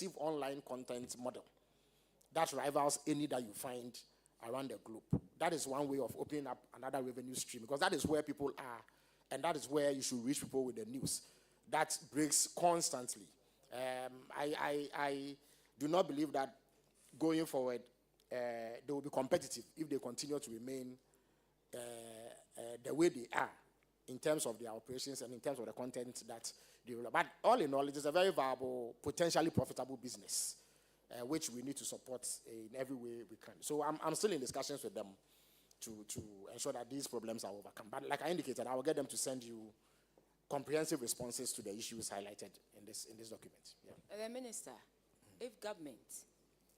aggressive online content model that rivals any that you find around the globe. That is one way of opening up another revenue stream, because that is where people are, and that is where you should reach people with the news. That breaks constantly. I do not believe that going forward they will be competitive if they continue to remain the way they are in terms of their operations and in terms of the content that they will. But all in all, it is a very viable, potentially profitable business, which we need to support in every way we can. So I'm still in discussions with them to ensure that these problems are overcome. But like I indicated, I will get them to send you comprehensive responses to the issues highlighted in this document. Yeah. The Minister, if government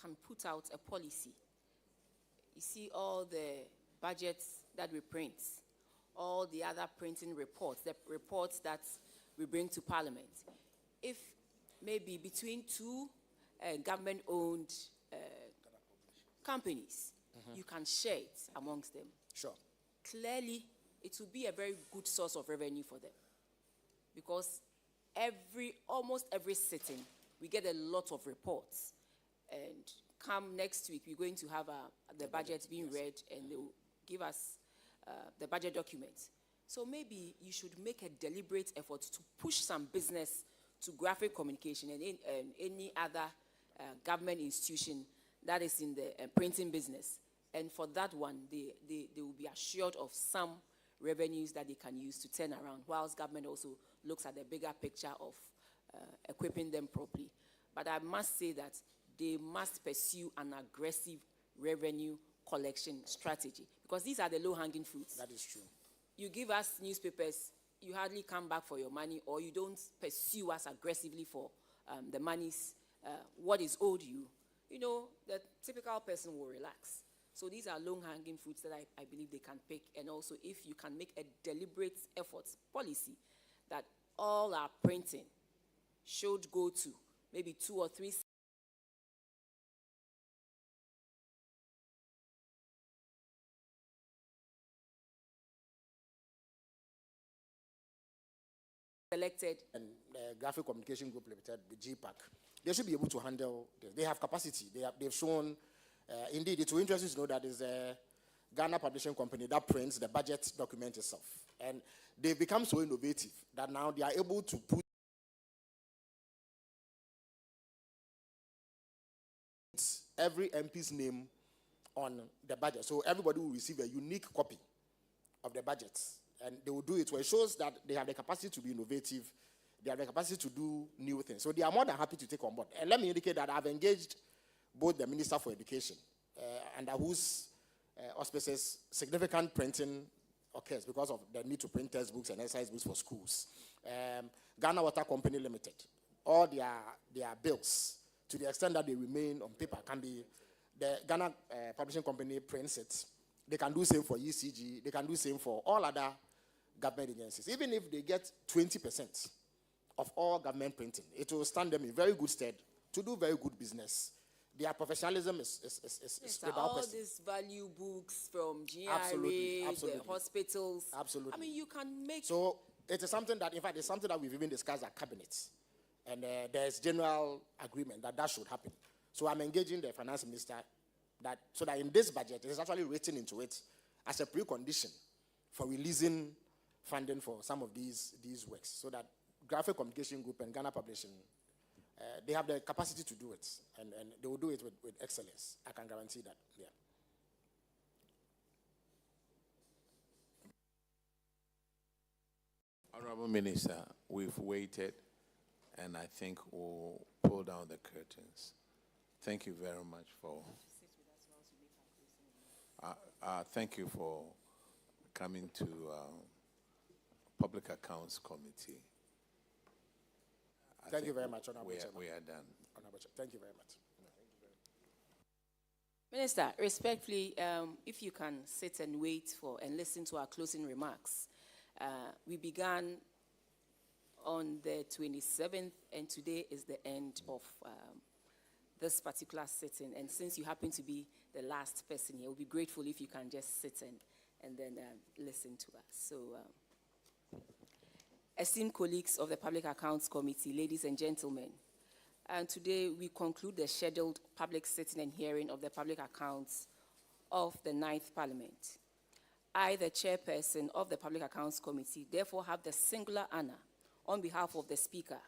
can put out a policy, you see all the budgets that we print, all the other printing reports, the reports that we bring to Parliament, if maybe between two government-owned companies, you can share it amongst them. Sure. Clearly, it will be a very good source of revenue for them, because almost every sitting, we get a lot of reports. And come next week, we're going to have the budget being read, and they will give us the budget documents. So maybe you should make a deliberate effort to push some business to graphic communication and any other government institution that is in the printing business. And for that one, they will be assured of some revenues that they can use to turn around, whilst government also looks at the bigger picture of equipping them properly. But I must say that they must pursue an aggressive revenue collection strategy, because these are the low-hanging fruits. That is true. You give us newspapers, you hardly come back for your money, or you don't pursue us aggressively for the monies, what is owed you. You know, the typical person will relax. So these are low-hanging fruits that I believe they can pick. And also, if you can make a deliberate effort policy that all our printing should go to maybe 2 or 3 selected. And Graphic Communication Group Limited, the GPAC, they should be able to handle this. They have capacity. They've shown, indeed, it's interesting to know that there's a Ghana publishing company that prints the budget document itself. And they've become so innovative that now they are able to put every MP's name on the budget. So everybody will receive a unique copy of the budget. And they will do it. So it shows that they have the capacity to be innovative. They have the capacity to do new things. So they are more than happy to take on board. And let me indicate that I've engaged both the Minister for Education, under whose auspices significant printing occurs because of the need to print textbooks and exercise books for schools. Ghana Water Company Limited, all their bills, to the extent that they remain on paper, can be, the Ghana Publishing Company prints it. They can do same for ECG. They can do same for all other government agencies. Even if they get 20% of all government printing, it will stand them in very good stead to do very good business. Their professionalism is yes, without all question. these value books from GRA, Absolutely. the hospitals. Absolutely. I mean, you can make... So it is something that, in fact, it's something that we've even discussed at Cabinet. And there's general agreement that that should happen. So I'm engaging the Finance Minister so that in this budget, it is actually written into it as a precondition for releasing funding for some of these works, so that Graphic Communication Group and Ghana Publishing, they have the capacity to do it, and they will do it with excellence. I can guarantee that. Yeah. Honorable Minister, we've waited, and I think we'll pull down the curtains. Thank you very much for... thank you for coming to Public Accounts Committee. Thank you very much, Honorable Chairman. We are done. Thank you very much. Minister, respectfully, if you can sit and wait for and listen to our closing remarks. We began on the 27th, and today is the end of this particular sitting. And since you happen to be the last person here, we'll be grateful if you can just sit and then listen to us. So, esteemed colleagues of the Public Accounts Committee, ladies and gentlemen, And today we conclude the scheduled public sitting and hearing of the public accounts of the 9th Parliament. I, the chairperson of the Public Accounts Committee, therefore have the singular honor, on behalf of the Speaker,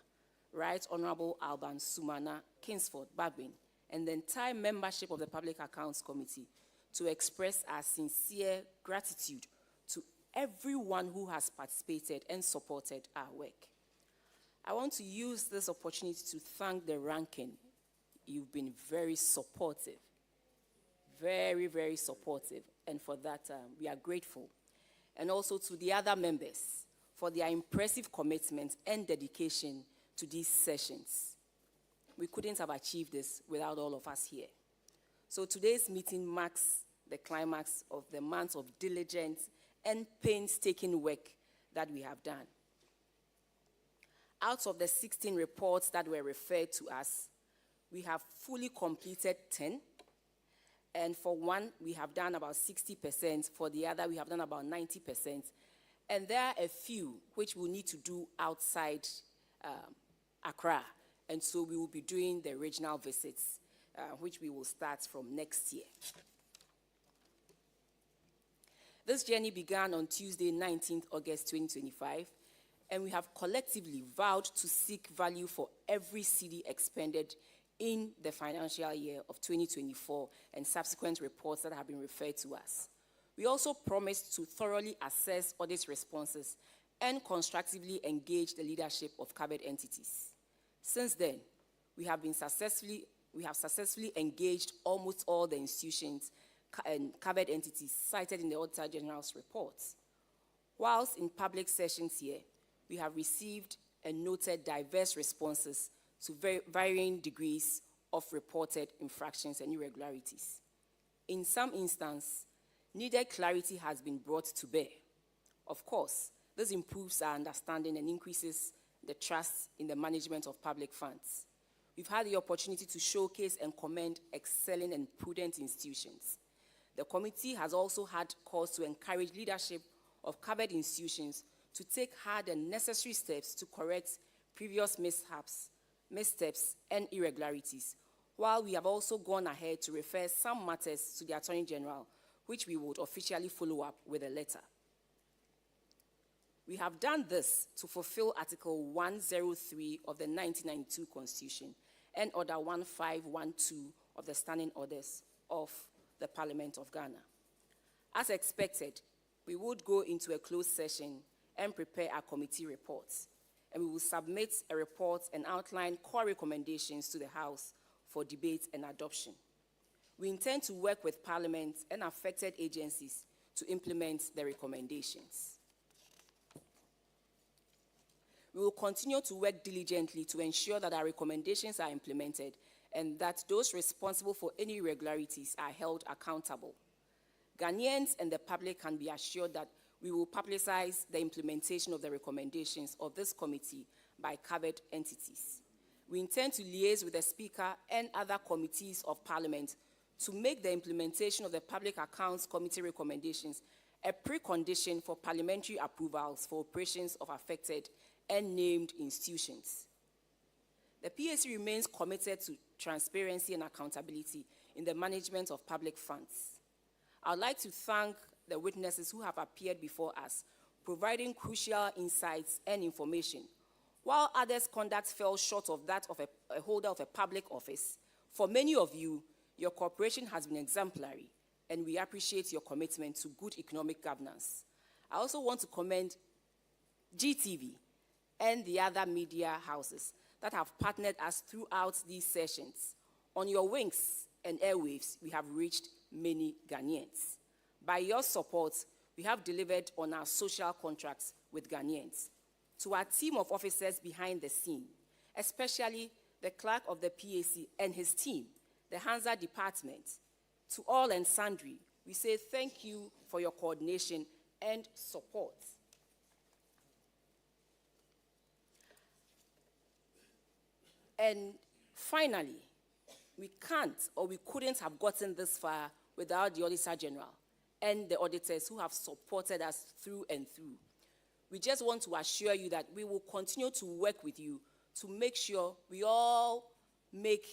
Right Honorable Alban Sumana Kingsford Bagbin, and the entire membership of the Public Accounts Committee, to express our sincere gratitude to everyone who has participated and supported our work. I want to use this opportunity to thank the ranking. You've been very supportive, very, very supportive, and for that we are grateful. And also to the other members for their impressive commitment and dedication to these sessions. We couldn't have achieved this without all of us here. So today's meeting marks the climax of the months of diligent and painstaking work that we have done. Out of the 16 reports that were referred to us, we have fully completed 10. And for one, we have done about 60%. For the other, we have done about 90%. And there are a few which we'll need to do outside Accra. And so we will be doing the regional visits, which we will start from next year. This journey began on Tuesday, 19th August 2025, and we have collectively vowed to seek value for every cedi expended in the financial year of 2024 and subsequent reports that have been referred to us. We also promised to thoroughly assess audit responses and constructively engage the leadership of covered entities. Since then, we have successfully engaged almost all the institutions and covered entities cited in the Auditor General's reports. Whilst in public sessions here, we have received and noted diverse responses to varying degrees of reported infractions and irregularities. In some instances, needed clarity has been brought to bear. Of course, this improves our understanding and increases the trust in the management of public funds. We've had the opportunity to showcase and commend excelling and prudent institutions. The committee has also had cause to encourage leadership of covered institutions to take hard and necessary steps to correct previous missteps, and irregularities, while we have also gone ahead to refer some matters to the Attorney General, which we would officially follow up with a letter. We have done this to fulfill Article 103 of the 1992 Constitution and Order 1512 of the Standing Orders of the Parliament of Ghana. As expected, we would go into a closed session and prepare our committee reports, and we will submit a report and outline core recommendations to the House for debate and adoption. We intend to work with Parliament and affected agencies to implement the recommendations. We will continue to work diligently to ensure that our recommendations are implemented and that those responsible for any irregularities are held accountable. Ghanaians and the public can be assured that we will publicize the implementation of the recommendations of this committee by covered entities. We intend to liaise with the Speaker and other committees of Parliament to make the implementation of the Public Accounts Committee recommendations a precondition for parliamentary approvals for operations of affected and named institutions. The PAC remains committed to transparency and accountability in the management of public funds. I would like to thank the witnesses who have appeared before us, providing crucial insights and information. While others' conduct fell short of that of a holder of a public office, for many of you, your cooperation has been exemplary, and we appreciate your commitment to good economic governance. I also want to commend GTV and the other media houses that have partnered us throughout these sessions. On your wings and airwaves, we have reached many Ghanaians. By your support, we have delivered on our social contracts with Ghanaians. To our team of officers behind the scene, especially the clerk of the PAC and his team, the Hansa department, to all and sundry, we say thank you for your coordination and support. And finally, we can't or we couldn't have gotten this far without the Auditor General and the auditors who have supported us through and through. We just want to assure you that we will continue to work with you to make sure we all make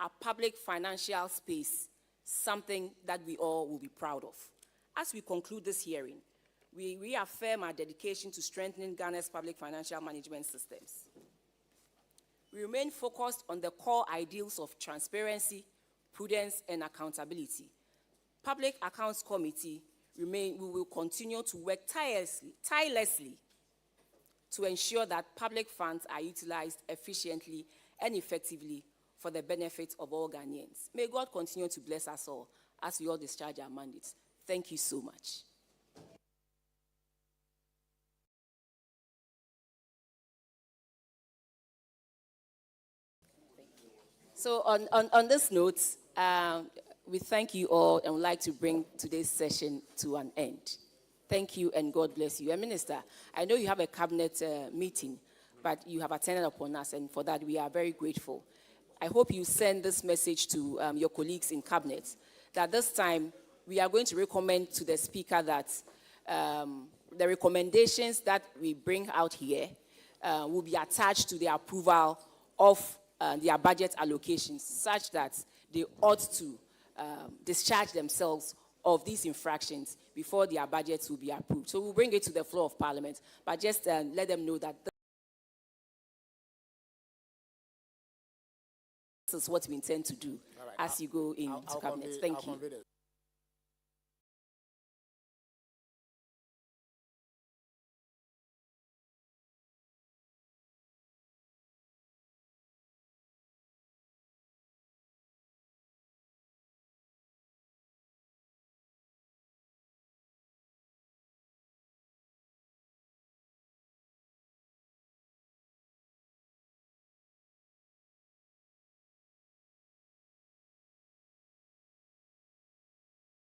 our public financial space something that we all will be proud of. As we conclude this hearing, we reaffirm our dedication to strengthening Ghana's public financial management systems. We remain focused on the core ideals of transparency, prudence, and accountability. Public Accounts Committee we will continue to work tirelessly to ensure that public funds are utilized efficiently and effectively for the benefit of all Ghanaians. May God continue to bless us all as we all discharge our mandates. Thank you so much. So on this note, we thank you all and would like to bring today's session to an end. Thank you and God bless you. And Minister, I know you have a cabinet meeting, but you have attended upon us, and for that we are very grateful. I hope you send this message to your colleagues in cabinet that this time we are going to recommend to the Speaker that the recommendations that we bring out here will be attached to the approval of their budget allocations, such that they ought to discharge themselves of these infractions before their budgets will be approved. So we'll bring it to the floor of Parliament, but just let them know that this is what we intend to do as you go into cabinet. Thank you.